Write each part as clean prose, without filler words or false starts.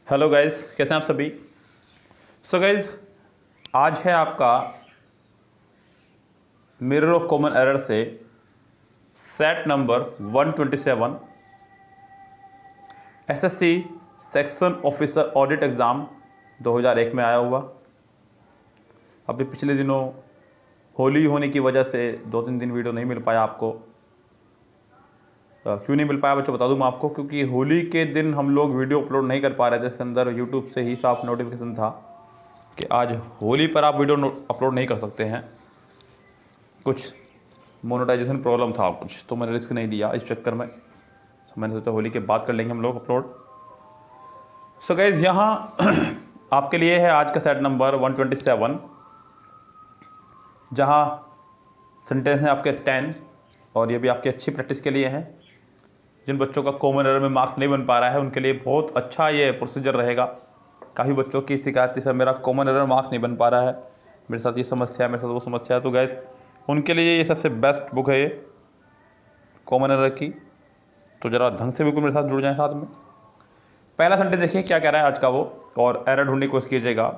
Hello guys, कैसे हैं आप सभी। सो गाइस, आज है आपका मिरर ऑफ कॉमन एरर से set number 127 SSC section officer audit exam 2001 में आया हुआ। अभी पिछले दिनों होली होने की वजह से 2-3 दिन वीडियो नहीं मिल पाया आपको। क्यों नहीं मिल पाया बच्चों, बता दूँ मैं आपको। क्योंकि होली के दिन हम लोग वीडियो अपलोड नहीं कर पा रहे थे। इसके अंदर यूट्यूब से ही साफ नोटिफिकेशन था कि आज होली पर आप वीडियो अपलोड नहीं कर सकते हैं, कुछ मोनेटाइजेशन प्रॉब्लम था कुछ, तो मैंने रिस्क नहीं लिया इस चक्कर में। मैंने सोचा होली के बाद कर लेंगे हम लोग अपलोड। सो गाइस, यहाँ आपके लिए है आज का सेट नंबर 127, जहाँ सेंटेंस हैं आपके 10 और ये भी आपकी अच्छी प्रैक्टिस के लिए हैं। जिन बच्चों का कॉमन एरर में मार्क्स नहीं बन पा रहा है उनके लिए बहुत अच्छा ये प्रोसीजर रहेगा। काफ़ी बच्चों की शिकायत थी, सर मेरा कॉमन एरर मार्क्स नहीं बन पा रहा है, मेरे साथ ये समस्या है, मेरे साथ वो समस्या है। तो गैस उनके लिए ये सबसे बेस्ट बुक है ये कॉमन एरर की। तो ज़रा ढंग से बिल्कुल मेरे साथ जुड़ जाएँ साथ में। पहला सेंटेंस देखिए क्या कह रहा है आज का वो, और एरर ढूंढने की कोशिश कीजिएगा।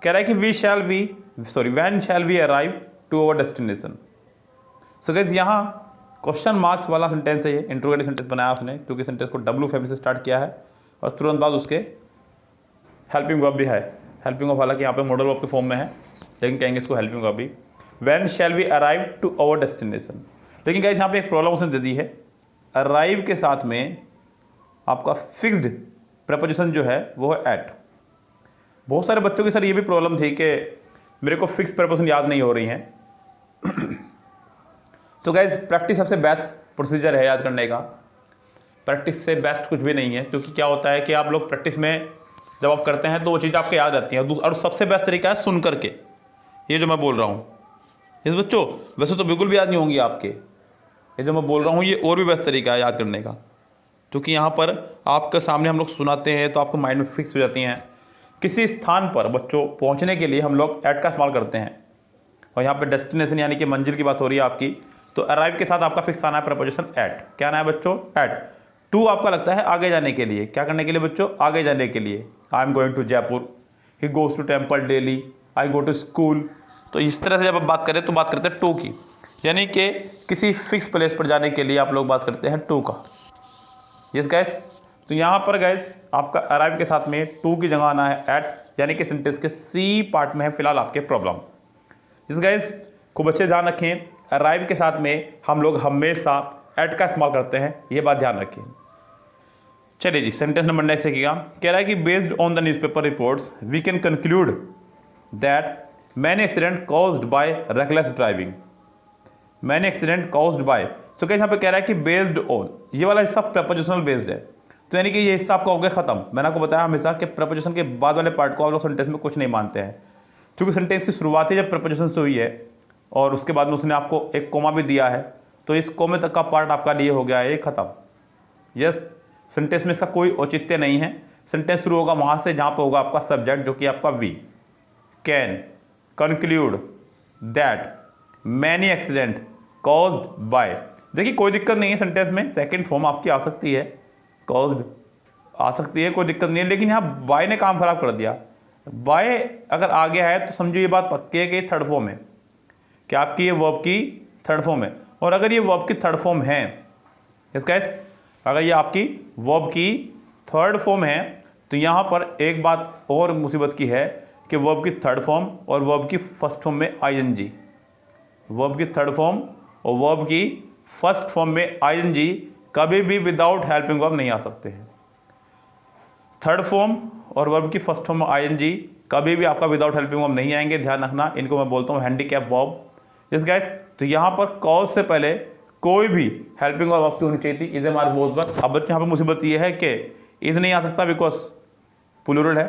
कह रहा है कि when shall we arrive to our destination. So guys यहाँ क्वेश्चन मार्क्स वाला सेंटेंस है ये, इंट्रोगेटिव सेंटेंस बनाया उसने, क्योंकि सेंटेंस को डब्ल्यू फैमिली से स्टार्ट किया है और तुरंत बाद उसके हेल्पिंग वर्ब भी है। हेल्पिंग वर्ब हालांकि यहाँ पे मॉडल वर्ब के फॉर्म में है, लेकिन कहेंगे इसको हेल्पिंग वर्ब भी। When shall we arrive to our destination. लेकिन गाइस यहाँ पे एक प्रॉब्लम उसने दे दी है, अराइव के साथ में आपका फिक्स्ड प्रपोजिशन जो है वो है एट। बहुत सारे बच्चों की सर ये भी प्रॉब्लम थी कि मेरे को फिक्स प्रपोजिशन याद नहीं हो रही हैं। तो गाइज प्रैक्टिस सबसे बेस्ट प्रोसीजर है याद करने का। प्रैक्टिस से बेस्ट कुछ भी नहीं है, क्योंकि क्या होता है कि आप लोग प्रैक्टिस में जब आप करते हैं तो वो चीज़ आपको याद रहती है। और सबसे बेस्ट तरीका है सुन करके, ये जो मैं बोल रहा हूँ इस बच्चों वैसे तो बिल्कुल भी याद नहीं होंगी आपके, ये जो मैं बोल रहा हूँ ये और भी बेस्ट तरीका है याद करने का। क्योंकि यहाँ पर आपके सामने हम लोग सुनाते हैं तो आपको माइंड में फिक्स हो जाती हैं। किसी स्थान पर बच्चों पहुँचने के लिए हम लोग एट का इस्तेमाल करते हैं, और यहाँ पर डेस्टिनेशन यानी कि मंजिल की बात हो रही है आपकी। तो अराइव के साथ आपका फिक्स आना है प्रपोजिशन एट। क्या आना है बच्चों? एट। टू आपका लगता है आगे जाने के लिए। क्या करने के लिए बच्चों? आगे जाने के लिए। I am going to Jaipur, he goes to temple daily, I go to school. तो इस तरह से जब आप बात करें तो बात करते हैं टू की, यानी कि किसी फिक्स प्लेस पर जाने के लिए आप लोग बात करते हैं टू का। यस गैस, तो यहाँ पर गैस आपका अराइव के साथ में टू की जगह आना है एट, यानी कि सेंटेंस के सी पार्ट में है फिलहाल आपके प्रॉब्लम। यस गैस, खूब अच्छे ध्यान रखें, अराइव के साथ में हम लोग हमेशा एट का इस्तेमाल करते हैं, ये बात ध्यान रखिए। चलिए जी, सेंटेंस नंबर नेक्स्ट देखिएगा। कह रहा है कि based on the newspaper reports we can conclude that many accident caused by reckless driving. Many accident caused by, तो क्या यहाँ पे कह रहा है कि बेस्ड ऑन, ये वाला हिस्सा प्रपोजिशनल बेस्ड है, तो यानी कि ये हिस्सा आपका हो गया खत्म। मैंने आपको बताया हमेशा कि प्रपोजिशन के बाद वाले पार्ट को आप लोग सेंटेंस में कुछ नहीं मानते हैं, क्योंकि सेंटेंस की शुरुआत ही जब प्रपोजिशन से हुई है और उसके बाद में उसने आपको एक कोमा भी दिया है, तो इस कोमे तक का पार्ट आपका लिए हो गया है ये खत्म। यस, सेंटेंस में इसका कोई औचित्य नहीं है। सेंटेंस शुरू होगा वहाँ से जहाँ पे होगा आपका सब्जेक्ट, जो कि आपका we. Can conclude that many accident caused by. देखिए कोई दिक्कत नहीं है, सेंटेंस में सेकेंड फॉर्म आपकी आ सकती है, कॉज्ड आ सकती है, कोई दिक्कत नहीं है। लेकिन यहाँ बाय ने काम खराब कर दिया। बाय अगर आ गया है तो समझो ये बात पक्की है कि थर्ड फॉर्म है, कि आपकी ये वर्ब की थर्ड फॉर्म है। और अगर ये वर्ब की थर्ड फॉर्म है, इसका अगर ये आपकी वर्ब की थर्ड फॉर्म है, तो यहाँ पर एक बात और मुसीबत की है कि वर्ब की थर्ड फॉर्म और वर्ब की फर्स्ट फॉर्म में आईएनजी, वर्ब की थर्ड फॉर्म और वर्ब की फर्स्ट फॉर्म में आईएनजी कभी भी विदाउट हेल्पिंग वर्ब नहीं आ सकते हैं। थर्ड फॉर्म और वर्ब की फर्स्ट फॉर्म में आईएनजी कभी भी आपका विदाउट हेल्पिंग वर्ब नहीं आएंगे, ध्यान रखना। इनको मैं बोलता हूँ हैंडीकैप वर्ब। यस गाइस, तो यहाँ पर कॉज से पहले कोई भी हेल्पिंग वर्ब आपकी होनी चाहिए थी, इज मार्क वोज पर। अब बच्चे यहाँ पर मुसीबत ये है कि इज नहीं आ सकता बिकॉज प्लूरल है,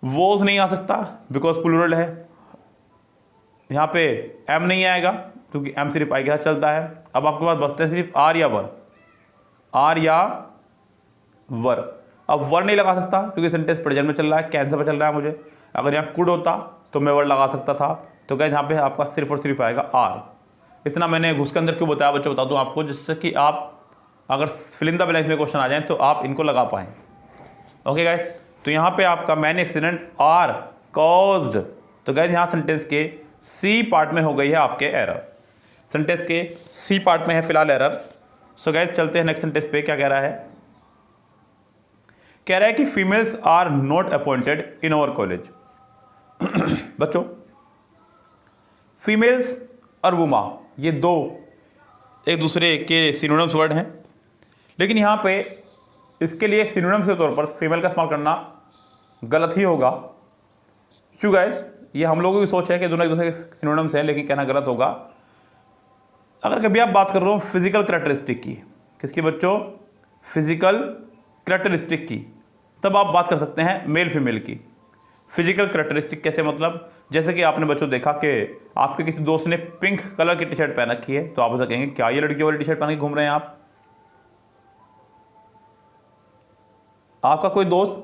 वोज नहीं आ सकता बिकॉज प्लूरल है, यहाँ पे एम नहीं आएगा क्योंकि एम सिर्फ आई के साथ चलता है। अब आपके पास बचते हैं सिर्फ आर या वर, आर या वर। अब वर नहीं लगा सकता क्योंकि सेंटेंस प्रेजेंट में चल रहा है, कैंसर पर चल रहा है मुझे। अगर यहाँ कुड होता तो मैं वर लगा सकता था, तो क्या यहाँ पे आपका सिर्फ और सिर्फ आएगा आर। इतना मैंने घुस के अंदर क्यों बताया बच्चों, बता दूं आपको, जिससे कि आप अगर फिल इन द ब्लैंक्स में क्वेश्चन आ जाए तो आप इनको लगा पाएँ। ओके गाइस, तो यहाँ पे आपका मैनी एक्सीडेंट आर कॉज्ड, तो गाइस यहाँ सेंटेंस के सी पार्ट में हो गई है आपके एरर। सेंटेंस के सी पार्ट में है फिलहाल एरर। सो गाइस चलते हैं नेक्स्ट सेंटेंस पे। क्या कह रहा है? कह रहा है कि females are not appointed in our college. बच्चों, फीमेल्स और वुमा ये दो एक दूसरे के सिनोनिम्स वर्ड हैं, लेकिन यहाँ पे इसके लिए सिनोनिम्स के तौर पर फीमेल का इस्तेमाल करना गलत ही होगा। क्यों गाइस? ये हम लोगों की सोच है कि दोनों एक दूसरे के सिनोनिम्स हैं, लेकिन कहना गलत होगा। अगर कभी आप बात कर रहे हो फिजिकल कैरेक्टरिस्टिक की, किसकी बच्चों? फिजिकल कैरेक्टरिस्टिक की, तब आप बात कर सकते हैं मेल फीमेल की। फिजिकल कैरेक्टरिस्टिक कैसे? मतलब जैसे कि आपने बच्चों देखा कि आपके किसी दोस्त ने पिंक कलर की टी शर्ट पहन रखी है, तो आप उसे कहेंगे क्या ये लड़कियों वाली टी शर्ट पहन के घूम रहे हैं आप? आपका कोई दोस्त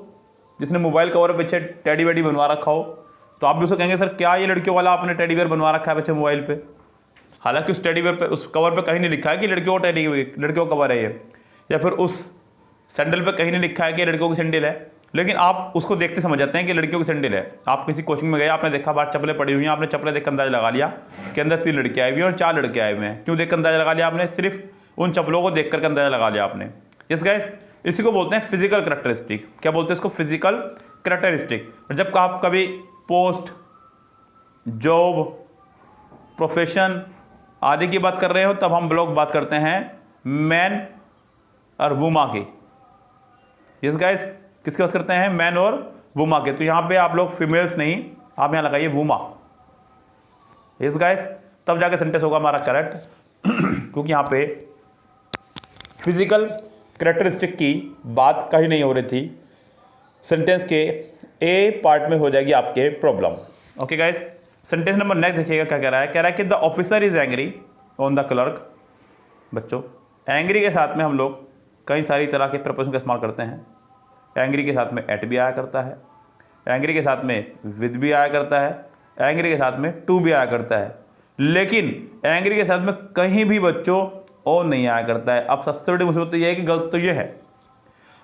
जिसने मोबाइल कवर पे पीछे टेडी वेडी बनवा रखा हो, तो आप भी उसे कहेंगे सर क्या ये लड़कियों वाला आपने टेडी वेयर बनवा रखा है पीछे मोबाइल पे? हालांकि उस टेडी वेयर पे, उस कवर पे कहीं नहीं लिखा है कि लड़कियों का लड़कियों का कवर है ये, या फिर उस सैंडल पे कहीं नहीं लिखा है कि लड़कियों की सैंडल है, लेकिन आप उसको देखते समझ जाते हैं कि लड़कियों की सैंडल है। आप किसी कोचिंग में गए, आपने देखा बाहर चप्पलें पड़ी हुई हैं, आपने चप्पलें देख अंदाजा लगा लिया कि अंदर 3 लड़कियाँ आई हुई हैं और 4 लड़के आए हुए हैं। क्यों देख अंदाजा लगा लिया आपने? सिर्फ उन चप्पलों को देख करके अंदाजा लगा लिया आपने। यस गाइस, इसी को बोलते हैं फिजिकल कैरेक्टरिस्टिक। क्या बोलते हैं इसको? Physical characteristic. जब आप कभी पोस्ट, जॉब, प्रोफेशन आदि की बात कर रहे हो, तब हम लोग बात करते हैं मैन और वुमा की। यस गाइस, किसकी बात करते हैं? मैन और वुमा के। तो यहाँ पे आप लोग फीमेल्स नहीं, आप यहाँ लगाइए वुमा। यस गाइस, तब जाके सेंटेंस होगा हमारा करेक्ट, क्योंकि यहाँ पे फिजिकल कैरेक्टरिस्टिक की बात कहीं नहीं हो रही थी। सेंटेंस के ए पार्ट में हो जाएगी आपके problem. Okay guys, sentence number next देखिएगा क्या कह रहा है। कह रहा है कि the officer is angry on the clerk. बच्चों, एंग्री के साथ में हम लोग कई सारी तरह के प्रपोजन का इस्तेमाल करते हैं। एंग्री के साथ में एट भी आया करता है, एंग्री के साथ में विद भी आया करता है, एंग्री के साथ में टू भी आया करता है, लेकिन एंग्री के साथ में कहीं भी बच्चों और नहीं आया करता है। अब सबसे बड़ी मुसीबत तो यह है कि गलत तो ये है,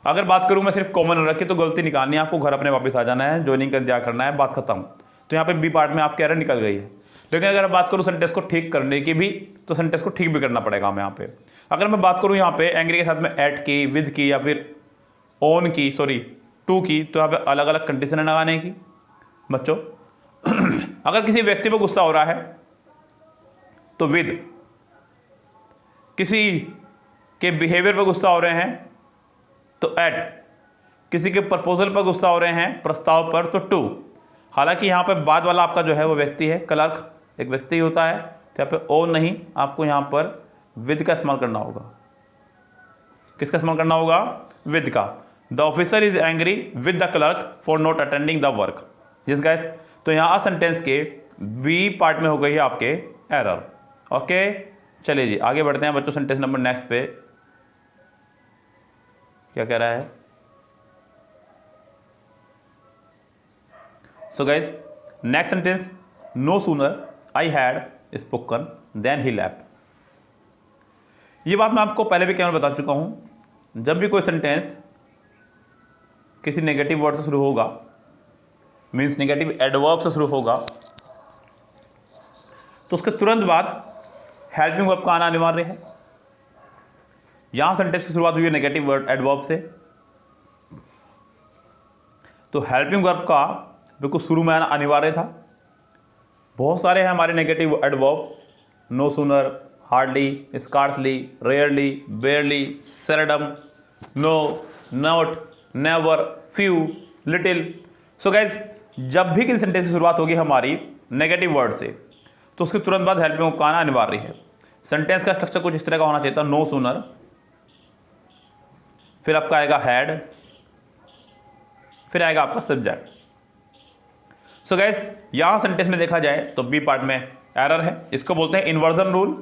अगर बात करूं मैं सिर्फ कॉमन रखी तो गलती निकालनी है आपको, घर अपने वापस आ जाना है, ज्वाइनिंग कर दिया करना है, बात खत्म। तो यहाँ पे बी पार्ट में आपकी एरर निकल गई है। लेकिन अगर बात करूं सेंटेंस को ठीक करने की भी, तो सेंटेंस को ठीक भी करना पड़ेगा हमें यहाँ पे। अगर मैं बात करूं यहाँ पे एंग्री के साथ में एट की, विद की, या फिर ऑन की, सॉरी टू की, तो यहाँ पे अलग अलग कंडीशन है लगाने की। बच्चों, अगर किसी व्यक्ति पर गुस्सा हो रहा है तो विद, किसी के बिहेवियर पर गुस्सा हो रहे हैं तो एट, किसी के प्रपोजल पर गुस्सा हो रहे हैं, प्रस्ताव पर, तो टू। हालांकि यहाँ पे बाद वाला आपका जो है वो व्यक्ति है, क्लर्क एक व्यक्ति होता है, तो यहाँ पे ऑन नहीं, आपको यहाँ पर विद का इस्तेमाल करना होगा। किसका इस्तेमाल करना होगा? विद का। The officer is angry with the clerk for not attending the work. जिस गाइस, तो यहाँ सेंटेंस के बी पार्ट में हो गई है आपके एरर। ओके, चलिए जी आगे बढ़ते हैं बच्चों सेंटेंस नंबर नेक्स्ट पे। क्या कह रहा है? So guys, next sentence, no sooner I had spoken then he left. ये बात मैं आपको पहले भी केवल बता चुका हूं, जब भी कोई सेंटेंस किसी नेगेटिव वर्ड से शुरू होगा, मीन्स नेगेटिव एडवर्ब से शुरू होगा, तो उसके तुरंत बाद हेल्पिंग वर्ब का आना अनिवार्य है। यहां सेंटेंस की शुरुआत हुई है नेगेटिव वर्ड एडवर्ब से, तो हेल्पिंग वर्ब का बिल्कुल शुरू में आना अनिवार्य था। बहुत सारे हैं हमारे negative adverb, no sooner, hardly, scarcely, rarely, barely, seldom, no, not, never, few, little. So guys, जब भी किसी सेंटेंस की शुरुआत होगी हमारी नेगेटिव वर्ड से, तो उसके तुरंत बाद हेल्पिंग वर्ब का आना अनिवार्य है। सेंटेंस का स्ट्रक्चर कुछ इस तरह का होना चाहिए था, नो सूनर, फिर आपका आएगा हैड, फिर आएगा आपका सब्जेक्ट। सो गाइज, यहां सेंटेंस में देखा जाए तो बी पार्ट में एरर है, इसको बोलते हैं इन्वर्जन रूल।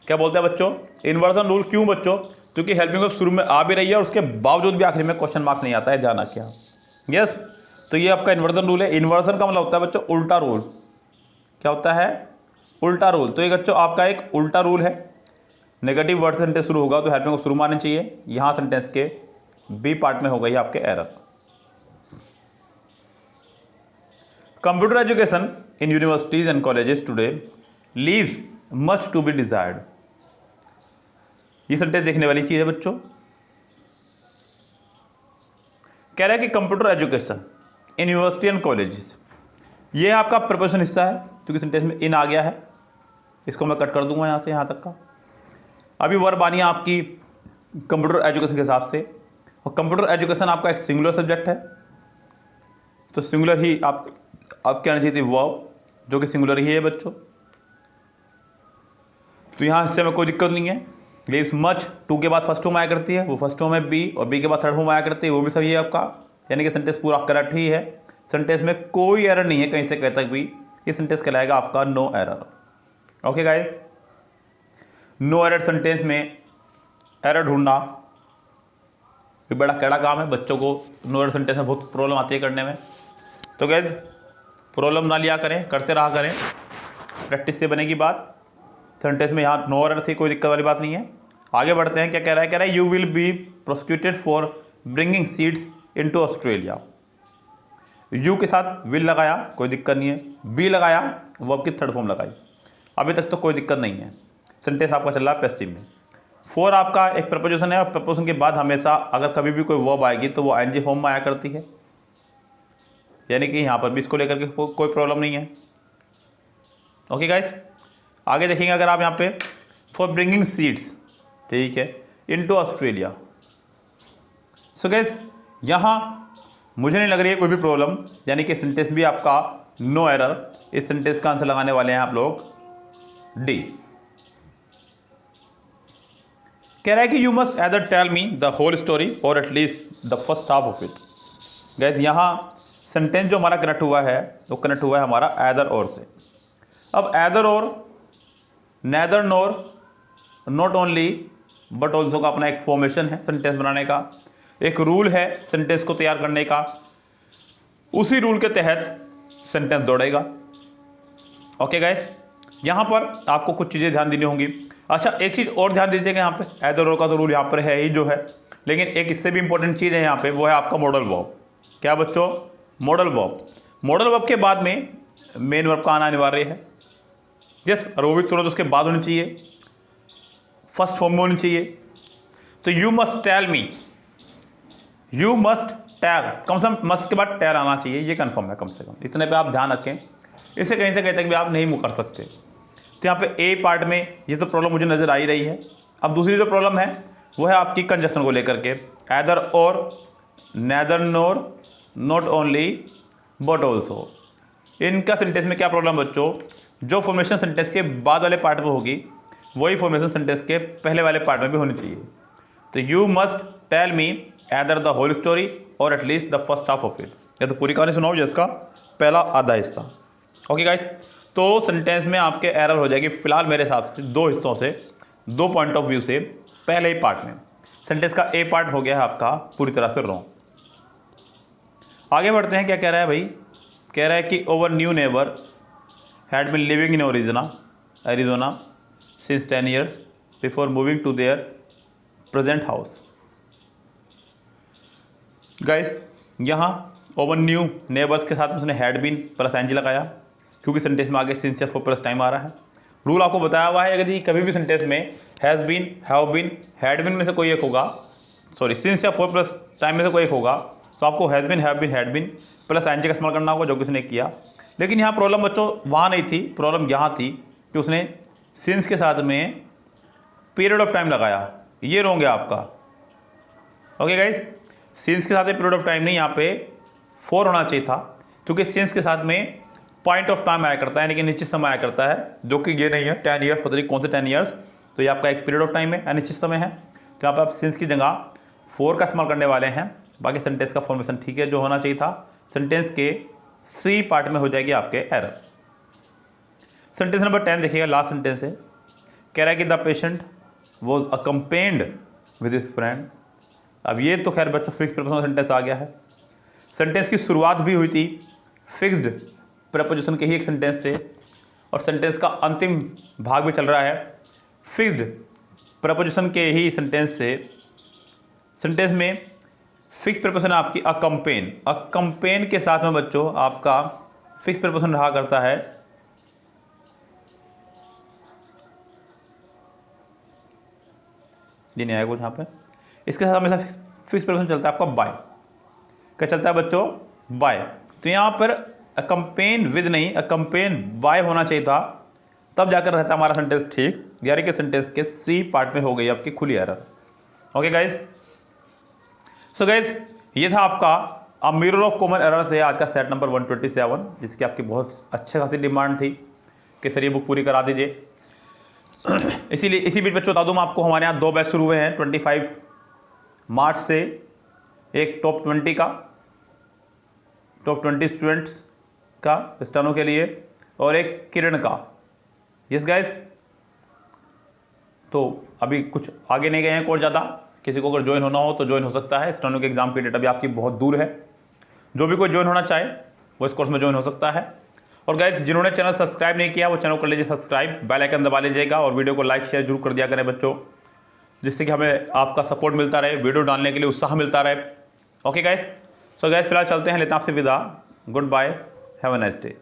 क्या बोलते हैं बच्चों? Inversion rule. क्यों बच्चों? क्योंकि हेल्पिंग वर्ब शुरू में आ भी रही है और उसके बावजूद भी आखिरी में क्वेश्चन मार्क्स नहीं आता है, जाना क्या। यस, तो ये आपका इन्वर्जन रूल है। इन्वर्जन का मतलब होता है बच्चों उल्टा रूल। क्या होता है? उल्टा रूल। तो ये बच्चों आपका एक उल्टा रूल है, नेगेटिव वर्ड सेंटेंस शुरू होगा तो हेल्पिंग वर्ब शुरू में आनी चाहिए। यहाँ सेंटेंस के बी पार्ट में हो गई आपके error. Computer education in universities and colleges today leaves much to be desired. ये सेंटेंस देखने वाली चीज है बच्चों। कह रहा है कि computer education in university and colleges, ये आपका प्रपोजिशन हिस्सा है क्योंकि सेंटेंस में इन आ गया है, इसको मैं कट कर दूंगा यहाँ से यहाँ तक का। अभी वर्ब आनी है आपकी कंप्यूटर एजुकेशन के हिसाब से, और कंप्यूटर एजुकेशन आपका एक सिंगुलर सब्जेक्ट है, तो सिंगुलर ही आपके आना चाहिए थी वर्ब, जो कि सिंगुलर ही है बच्चों। तो यहाँ हिस्से में कोई दिक्कत नहीं है। लीव्स मच, टू के बाद फर्स्ट फॉर्म आया करती है, वो फर्स्ट फॉर्म है बी, और बी के बाद थर्ड फॉर्म आया करती है, वो भी सही है आपका, यानी कि सेंटेंस पूरा करेक्ट ही है। सेंटेंस में कोई एरर नहीं है कहीं से कहीं तक भी, ये सेंटेंस कहलाएगा आपका no error. Okay guys, no error sentence में एरर ढूंढना ये बड़ा कड़ा काम है। बच्चों को नो एरर सेंटेंस में बहुत प्रॉब्लम आती है करने में, तो गाइस प्रॉब्लम ना लिया करें, करते रहा करें, प्रैक्टिस से बनेगी बात। सेंटेंस में यहाँ नो एरर थी, कोई दिक्कत वाली बात नहीं है। आगे बढ़ते हैं, क्या कह रहा है you will be prosecuted for bringing seeds into Australia. You के साथ विल लगाया, कोई दिक्कत नहीं है, बी लगाया, वर्ब की थर्ड फॉर्म लगाई, अभी तक तो कोई दिक्कत नहीं है। सेंटेंस आपका चल रहा है पैसिव में। फॉर आपका एक प्रपोजिशन है, और प्रपोजिशन के बाद हमेशा अगर कभी भी कोई वर्ब आएगी तो वो आईएनजी फॉर्म में आया करती है, यानी कि यहाँ पर भी इसको लेकर के कोई प्रॉब्लम नहीं है। ओके गाइस, आगे देखेंगे अगर आप यहाँ पे फॉर ब्रिंगिंग सीड्स, ठीक है, इनटू ऑस्ट्रेलिया। सो गाइस यहाँ मुझे नहीं लग रही है कोई भी प्रॉब्लम, यानी कि सेंटेंस भी आपका नो एरर। इस सेंटेंस का आंसर लगाने वाले हैं आप लोग डी। कह रहा है कि you must either tell me the whole story और at least the first half of it. Guys यहाँ सेंटेंस जो हमारा कनेक्ट हुआ है वो कनेक्ट हुआ है हमारा एदर और से। अब either or, neither nor, not only but also का अपना एक फॉर्मेशन है सेंटेंस बनाने का, एक रूल है सेंटेंस को तैयार करने का, उसी रूल के तहत सेंटेंस दौड़ेगा। ओके गाइस, यहाँ पर आपको कुछ चीज़ें ध्यान देनी होंगी। अच्छा, एक चीज़ और ध्यान दीजिएगा, यहाँ पे एदर और का तो रूल यहाँ पर है ही जो है, लेकिन एक इससे भी इंपॉर्टेंट चीज़ है यहाँ पे, वो है आपका मॉडल वर्ब। क्या बच्चों? Modal verb. मॉडल वर्ब के बाद में मेन वर्ब का आना अनिवार्य है। यस, और वो भी तुरंत उसके बाद होनी चाहिए, फर्स्ट फॉर्म में होनी चाहिए। तो you must tell me, you must tell, कम से कम मस्ट के बाद टेल आना चाहिए, ये कंफर्म है कम से कम, इतने पे आप ध्यान रखें। इससे कहीं से कहीं तक भी आप नहीं मुकर सकते। तो यहाँ पे ए पार्ट में ये तो प्रॉब्लम मुझे नज़र आ ही रही है। अब दूसरी जो प्रॉब्लम है वो है आपकी कंजक्शन को लेकर के, either or, neither nor, not only but also. इनका सेंटेंस में क्या प्रॉब्लम बच्चों? जो फॉर्मेशन सेंटेंस के बाद वाले पार्ट में होगी वही फॉर्मेशन सेंटेंस के पहले वाले पार्ट में भी होनी चाहिए। तो you must tell me either the whole story और at least the first half of it, या तो पूरी कहानी सुनाओ जिसका पहला आधा हिस्सा। ओके गाइस, तो सेंटेंस में आपके एरर हो जाएगी फिलहाल मेरे हिसाब से दो हिस्सों से, दो पॉइंट ऑफ व्यू से। पहले ही पार्ट में सेंटेंस का ए पार्ट हो गया है आपका पूरी तरह से रॉन्ग। आगे बढ़ते हैं, क्या कह रहा है भाई? कह रहा है कि our new neighbor had been living in Arizona since 10 years before moving to their present house. Guys यहाँ ओवर न्यू नेबर्स के साथ उसने हैड बीन प्लस एनजी लगाया, क्योंकि सेंटेंस में आगे सिंस या फॉर प्लस टाइम आ रहा है। रूल आपको बताया हुआ है, अगर कभी भी सेंटेंस में has been, have been, had been में से कोई एक होगा, सॉरी सिंस या फॉर प्लस टाइम में से कोई एक होगा, तो आपको has been, have been, had been plus ing का इस्तेमाल करना होगा, जो कि उसने किया। लेकिन यहाँ प्रॉब्लम बच्चों वहाँ नहीं थी, प्रॉब्लम यहाँ थी कि उसने सिंस के साथ में पीरियड ऑफ टाइम लगाया, ये रॉन्ग है आपका। ओके गाइस, सिंस के साथ में पीरियड ऑफ टाइम नहीं, यहाँ पे फॉर होना चाहिए था, क्योंकि सिंस के साथ में पॉइंट ऑफ टाइम आया करता है, यानी कि निश्चित समय आया करता है, जो कि ये नहीं है 10 ईयर्स, पता नहीं कौन से 10 ईयर्स। तो ये आपका एक पीरियड ऑफ टाइम है, अनिश्चित समय है। तो यहाँ पर आप सिंस की जगह फॉर का इस्तेमाल करने वाले हैं। बाकी सेंटेंस का फॉर्मेशन ठीक है, जो होना चाहिए था सेंटेंस के सी पार्ट में हो जाएगी आपके एरर। सेंटेंस नंबर 10 देखिएगा, लास्ट सेंटेंस है। कह रहा है कि the patient was accompanied with his friend. अब ये तो खैर बच्चों फिक्स प्रपोजिशन सेंटेंस आ गया है। सेंटेंस की शुरुआत भी हुई थी फिक्स्ड प्रपोजिशन के ही एक सेंटेंस से, और सेंटेंस का अंतिम भाग भी चल रहा है फिक्स्ड प्रपोजिशन के ही सेंटेंस से। सेंटेंस में फिक्स प्रपोजिशन आपकी अकम्पेन, अकम्पेन के साथ में बच्चों आपका फिक्स प्रीपोजिशन रहा करता है ये नहीं आएगा कुछ यहाँ पे। इसके साथ हमेशा फिक्स प्रीपोजिशन चलता है आपका बाय। क्या चलता है बच्चों? बाय। तो यहाँ पर अकम्पेन विद नहीं, अकम्पेन बाय होना चाहिए था, तब जाकर रहता हमारा सेंटेंस ठीक। यानी कि सेंटेंस के सी पार्ट में हो गई आपकी खुली error. Okay guys, so guys ये था आपका अब मिरर ऑफ कॉमन एरर से आज का सेट नंबर 127, जिसकी आपकी बहुत अच्छे खासी डिमांड थी कि सर ये बुक पूरी करा दीजिए। इसीलिए इसी बीच बच्चों बता दूँ मैं आपको, हमारे यहाँ 2 बैच शुरू हुए हैं 25 मार्च से। एक टॉप 20 स्टूडेंट्स का स्टेनो के लिए और एक किरण का। यस गाइस, तो अभी कुछ आगे नहीं गए हैं कोर्स ज़्यादा। किसी को अगर ज्वाइन होना हो तो ज्वाइन हो सकता है। स्टेनो के एग्जाम की डेट अभी आपकी बहुत दूर है। जो भी कोई ज्वाइन होना चाहे वो इस कोर्स में ज्वाइन हो सकता है। और गाइस जिन्होंने चैनल सब्सक्राइब नहीं किया वो चैनल कर लीजिए सब्सक्राइब, बेल आइकन दबा लीजिएगा और वीडियो को लाइक शेयर जरूर कर दिया करें बच्चों, जिससे कि हमें आपका सपोर्ट मिलता रहे, वीडियो डालने के लिए उत्साह मिलता रहे। ओके गाइस, सो गाइस फिलहाल चलते हैं, लेते हैं आपसे विदा। Goodbye, have a nice day.